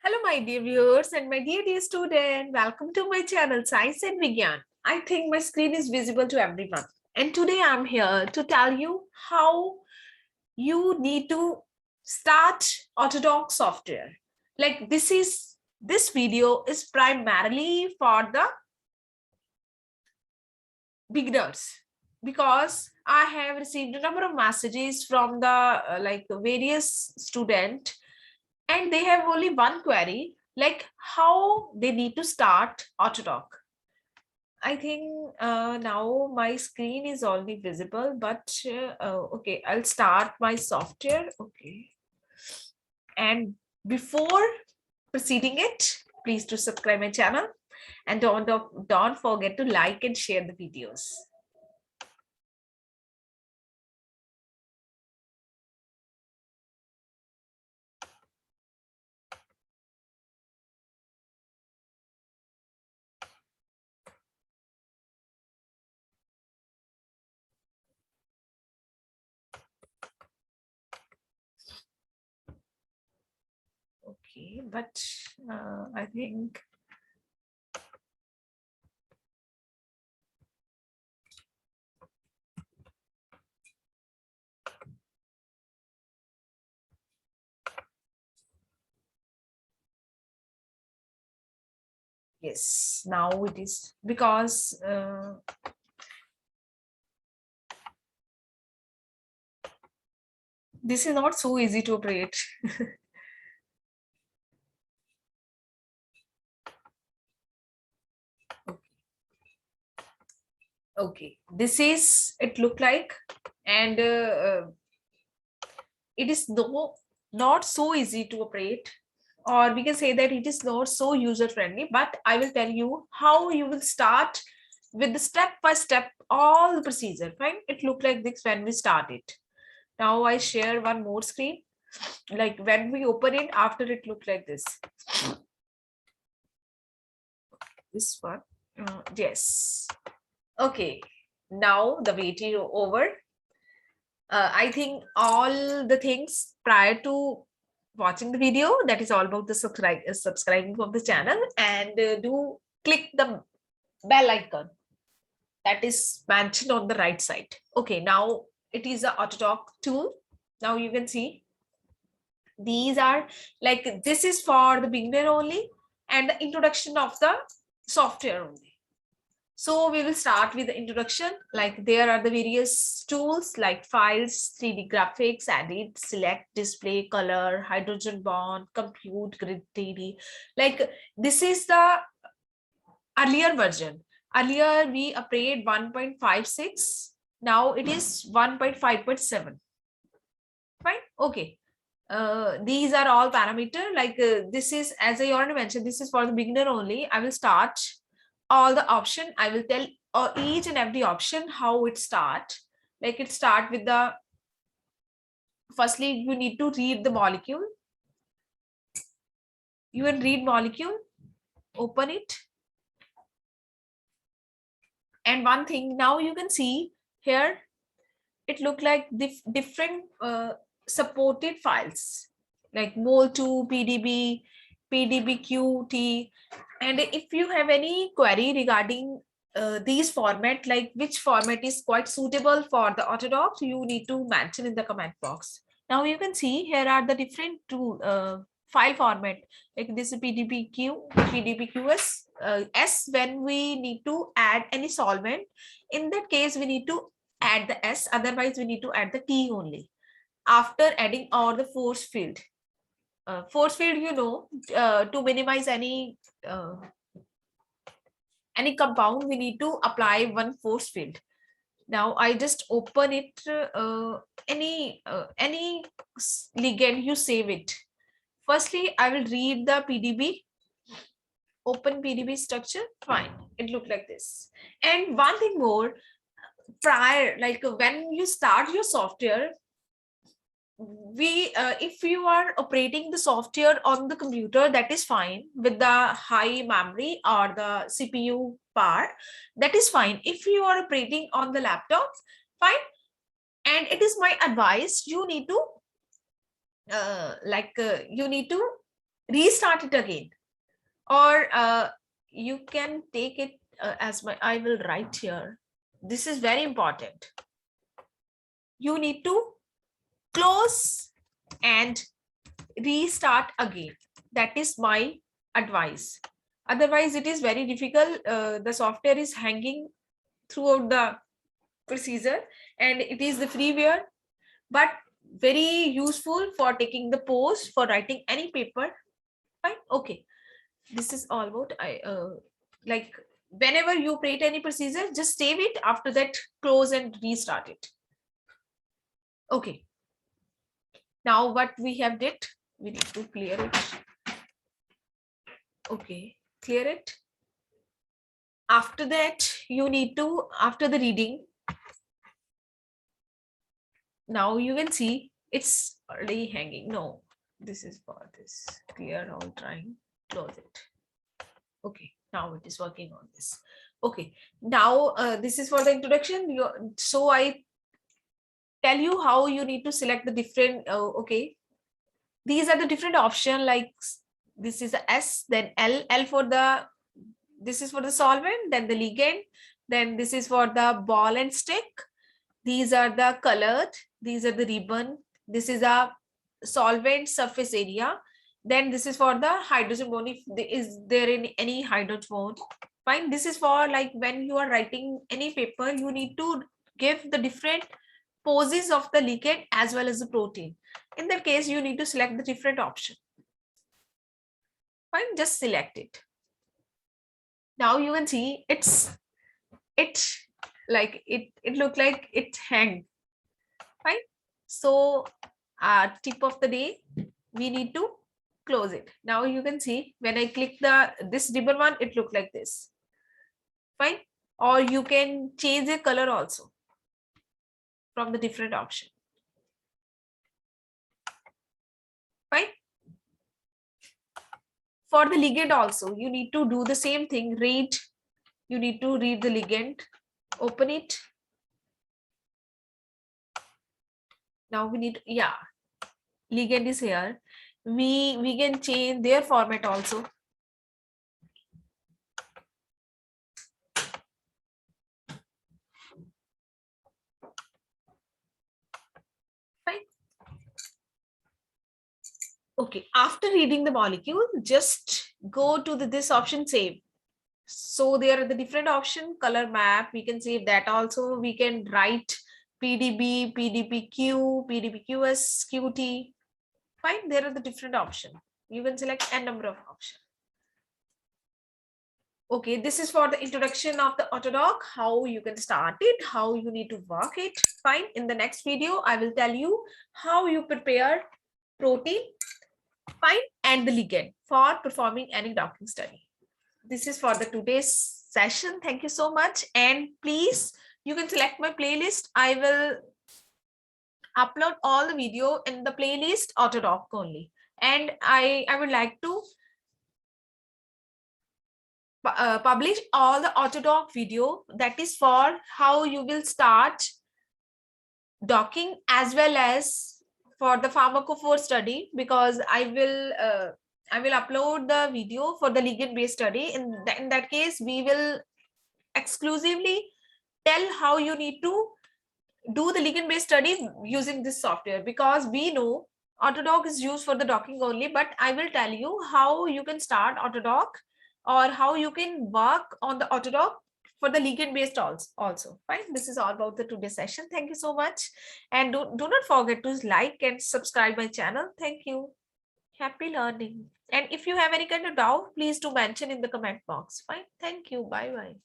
Hello, my dear viewers and my dear student. Welcome to my channel Science and Vigyan. I think my screen is visible to everyone. And today I'm here to tell you how you need to start Autodoc software. Like this video is primarily for the beginners because I have received a number of messages from the various student, and they have only one query, like how they need to start Autodoc. I think now my screen is already visible, but okay, I'll start my software. Okay. And before proceeding it, please to subscribe my channel and don't forget to like and share the videos. Okay, but I think yes, now it is because this is not so easy to operate. Okay, this is it look like, and it is not so easy to operate, or we can say that it is not so user friendly, but I will tell you how you will start with the step by step all the procedure. Fine, it look like this when we start it. Now I share one more screen, like when we open it, after it look like this one. Yes. Okay, now the wait is over. I think all the things prior to watching the video, that is all about the subscribing of the channel, and do click the bell icon that is mentioned on the right side. Okay, now it is a Autodoc tool. Now you can see these are like this is for the beginner only and the introduction of the software only. So we will start with the introduction. Like there are the various tools like files, 3D graphics, edit, select, display, color, hydrogen bond, compute, grid 3D. Like this is the earlier version. Earlier we operate 1.56. Now it is 1.5.7. Fine. Okay. These are all parameter. Like this is, as I already mentioned, this is for the beginner only. I will start all the option. I will tell each and every option how it start. Like it start with the, firstly you need to read the molecule. You will read molecule, open it, and one thing now you can see here, it look like different supported files like mol2, pdb, pdbqt. And if you have any query regarding these format, like which format is quite suitable for the Autodoc, you need to mention in the comment box. Now you can see here are the different two file format, like this is pdbq, pdbqs, s when we need to add any solvent. In that case we need to add the s, otherwise we need to add the t only after adding all the force field. Force field, to minimize any compound, we need to apply one force field. Now I just open it, any ligand, you save it. Firstly I will read the pdb, open pdb structure. Fine, it look like this. And one thing more, prior, like when you start your software, if you are operating the software on the computer, that is fine with the high memory or the cpu part, that is fine. If you are operating on the laptop, fine. And it is my advice, you need to you need to restart it again, or you can take it as my, I will write here. This is very important. You need to close and restart again. That is my advice. Otherwise, it is very difficult. The software is hanging throughout the procedure, and it is the freeware, but very useful for taking the pose, for writing any paper. Fine. Okay. This is all about like whenever you create any procedure, just save it. After that, close and restart it. Okay. Now what we have did, we need to clear it. Okay, clear it. After that, you need to, after the reading, now you can see it's already hanging. No, this is for this. Clear all, trying, close it. Okay, now it is working on this. Okay, now this is for the introduction. So I tell you how you need to select the different, okay. These are the different option, like this is the S, then L for the, this is for the solvent, then the ligand, then this is for the ball and stick. These are the colored, these are the ribbon, this is a solvent surface area, then this is for the hydrogen bond, if there is there in any hydrogen bond. Fine. This is for like when you are writing any paper, you need to give the different poses of the ligand as well as the protein. In that case, you need to select the different option. Fine, just select it. Now you can see it like it look like it hang. Fine. So tip of the day, we need to close it. Now you can see when I click the this ribbon one, it look like this. Fine. Or you can change the color also from the different option. Fine. For the ligand also, you need to do the same thing. You need to read the ligand, open it. Now we need, yeah, ligand is here. We can change their format also. Fine. Okay, after reading the molecule, just go to this option, save. So there are the different option, color map, we can save that also. We can write PDB, PDBQ, PDBQS, QT. Fine, there are the different option. You can select a number of options. Okay, this is for the introduction of the Autodoc, how you can start it, how you need to work it. Fine, in the next video, I will tell you how you prepare protein, fine, and the ligand for performing any docking study. This is for the today's session. Thank you so much. And please, you can select my playlist. I will upload all the video in the playlist Autodoc only. And I would like to publish all the Autodoc video that is for how you will start docking as well as for the pharmacophore study, because I will upload the video for the ligand based study. In that case, we will exclusively tell how you need to do the ligand based study using this software, because we know Autodoc is used for the docking only, but I will tell you how you can start Autodoc or how you can work on the Autodoc for the ligand based also. Fine. This is all about the today's session. Thank you so much. And do not forget to like and subscribe my channel. Thank you. Happy learning. And if you have any kind of doubt, please do mention in the comment box. Fine. Thank you. Bye bye.